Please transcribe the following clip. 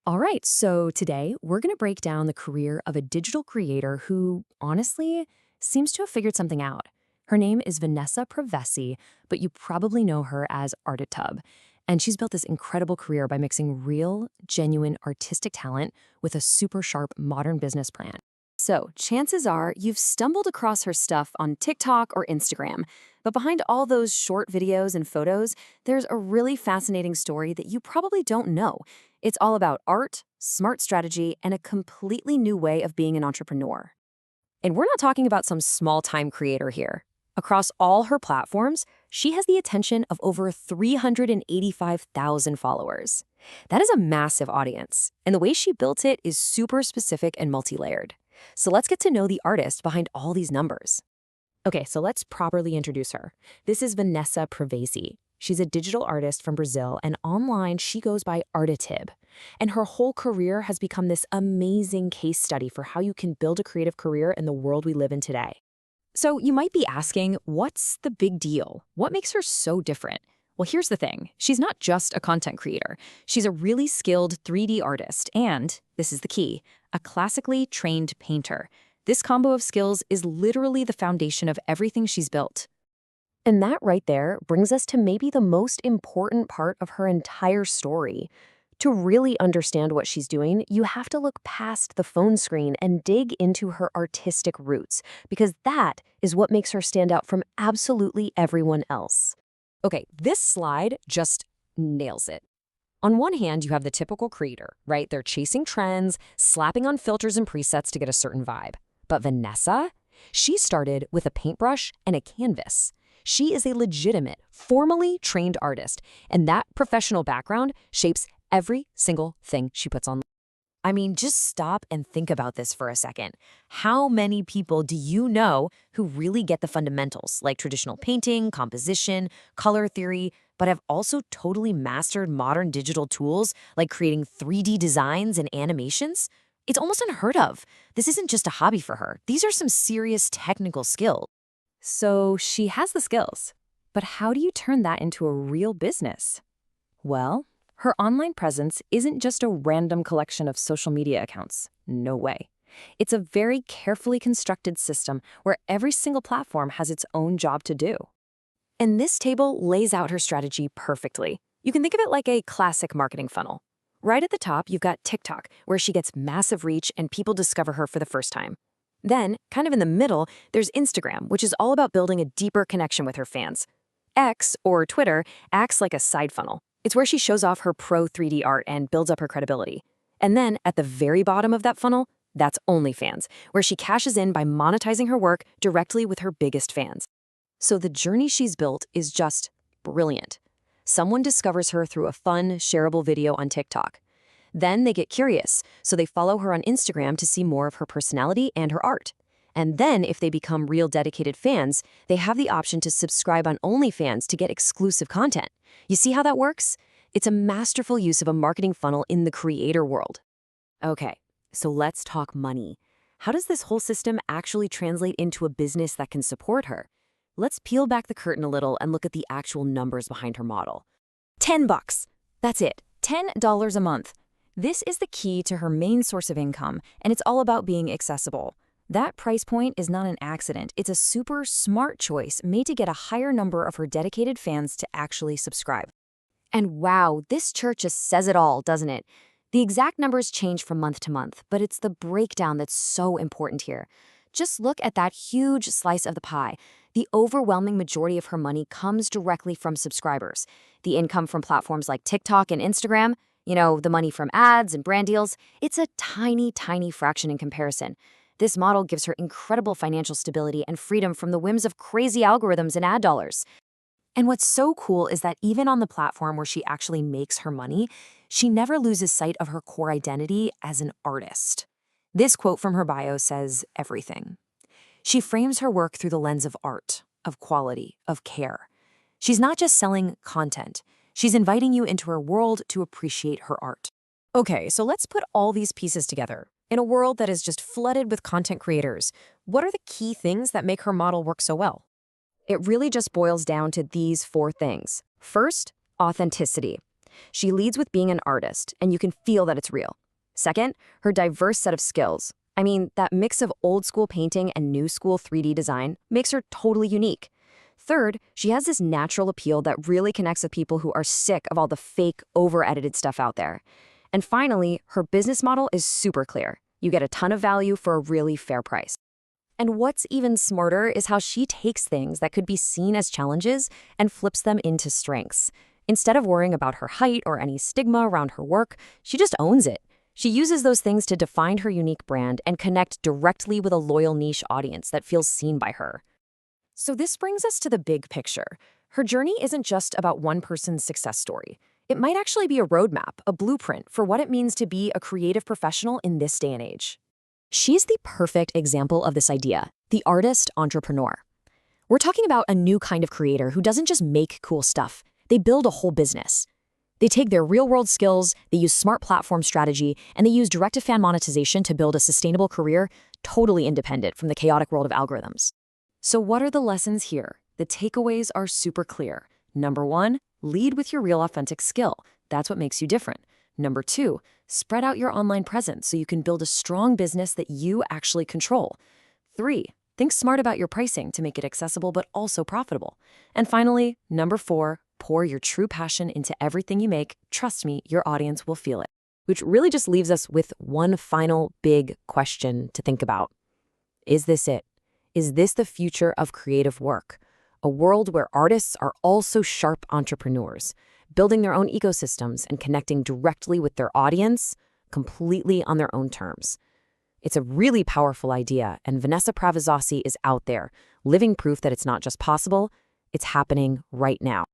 All right, so today we're going to break down the career of a digital creator who, honestly, seems to have figured something out. Her name is Vanessa Provesi, but you probably know her as Ardatb. And she's built this incredible career by mixing real, genuine artistic talent with a super sharp modern business plan. So, chances are you've stumbled across her stuff on TikTok or Instagram. But behind all those short videos and photos, there's a really fascinating story that you probably don't know. It's all about art, smart strategy, and a completely new way of being an entrepreneur. And we're not talking about some small-time creator here. Across all her platforms, she has the attention of over 385,000 followers. That is a massive audience, and the way she built it is super specific and multi-layered. So let's get to know the artist behind all these numbers. Okay, so let's properly introduce her. This is Vanessa Provesi. She's a digital artist from Brazil, and online she goes by Ardatb. And her whole career has become this amazing case study for how you can build a creative career in the world we live in today. So you might be asking, what's the big deal? What makes her so different? Well, here's the thing. She's not just a content creator. She's a really skilled 3D artist and, this is the key, a classically trained painter. This combo of skills is literally the foundation of everything she's built. And that right there brings us to maybe the most important part of her entire story. To really understand what she's doing, you have to look past the phone screen and dig into her artistic roots, because that is what makes her stand out from absolutely everyone else. Okay, this slide just nails it. On one hand, you have the typical creator, right? They're chasing trends, slapping on filters and presets to get a certain vibe. But Vanessa, she started with a paintbrush and a canvas. She is a legitimate, formally trained artist, and that professional background shapes every single thing she puts on. I mean, just stop and think about this for a second. How many people do you know who really get the fundamentals, like traditional painting, composition, color theory, but have also totally mastered modern digital tools like creating 3D designs and animations? It's almost unheard of. This isn't just a hobby for her. These are some serious technical skills. So she has the skills, but how do you turn that into a real business? Well, her online presence isn't just a random collection of social media accounts. No way. It's a very carefully constructed system where every single platform has its own job to do. And this table lays out her strategy perfectly. You can think of it like a classic marketing funnel. Right at the top, you've got TikTok, where she gets massive reach and people discover her for the first time. Then, kind of in the middle, there's Instagram, which is all about building a deeper connection with her fans. X, or Twitter, acts like a side funnel. It's where she shows off her pro 3D art and builds up her credibility. And then, at the very bottom of that funnel, that's OnlyFans, where she cashes in by monetizing her work directly with her biggest fans. So the journey she's built is just brilliant. Someone discovers her through a fun, shareable video on TikTok. Then they get curious, so they follow her on Instagram to see more of her personality and her art. And then, if they become real dedicated fans, they have the option to subscribe on OnlyFans to get exclusive content. You see how that works? It's a masterful use of a marketing funnel in the creator world. Okay, so let's talk money. How does this whole system actually translate into a business that can support her? Let's peel back the curtain a little and look at the actual numbers behind her model. $10. That's it. $10 a month. This is the key to her main source of income, and it's all about being accessible. That price point is not an accident. It's a super smart choice made to get a higher number of her dedicated fans to actually subscribe. And wow, this chart just says it all, doesn't it? The exact numbers change from month to month, but it's the breakdown that's so important here. Just look at that huge slice of the pie. The overwhelming majority of her money comes directly from subscribers. The income from platforms like TikTok and Instagram, the money from ads and brand deals, it's a tiny, tiny fraction in comparison. This model gives her incredible financial stability and freedom from the whims of crazy algorithms and ad dollars. And what's so cool is that even on the platform where she actually makes her money, she never loses sight of her core identity as an artist. This quote from her bio says everything. She frames her work through the lens of art, of quality, of care. She's not just selling content. She's inviting you into her world to appreciate her art. Okay, so let's put all these pieces together. In a world that is just flooded with content creators, what are the key things that make her model work so well? It really just boils down to these 4 things. First, authenticity. She leads with being an artist, and you can feel that it's real. Second, her diverse set of skills. I mean, that mix of old school painting and new school 3D design makes her totally unique. Third, she has this natural appeal that really connects with people who are sick of all the fake, over-edited stuff out there. And finally, her business model is super clear. You get a ton of value for a really fair price. And what's even smarter is how she takes things that could be seen as challenges and flips them into strengths. Instead of worrying about her height or any stigma around her work, she just owns it. She uses those things to define her unique brand and connect directly with a loyal niche audience that feels seen by her. So this brings us to the big picture. Her journey isn't just about one person's success story. It might actually be a roadmap, a blueprint for what it means to be a creative professional in this day and age. She's the perfect example of this idea, the artist entrepreneur. We're talking about a new kind of creator who doesn't just make cool stuff. They build a whole business. They take their real-world skills, they use smart platform strategy, and they use direct-to-fan monetization to build a sustainable career totally independent from the chaotic world of algorithms. So what are the lessons here? The takeaways are super clear. Number 1, lead with your real authentic skill. That's what makes you different. Number 2, spread out your online presence so you can build a strong business that you actually control. 3, think smart about your pricing to make it accessible but also profitable. And finally, number 4, pour your true passion into everything you make. Trust me, your audience will feel it. Which really just leaves us with one final big question to think about. Is this it? Is this the future of creative work? A world where artists are also sharp entrepreneurs, building their own ecosystems and connecting directly with their audience, completely on their own terms. It's a really powerful idea, and Vanessa Provesi is out there, living proof that it's not just possible, it's happening right now.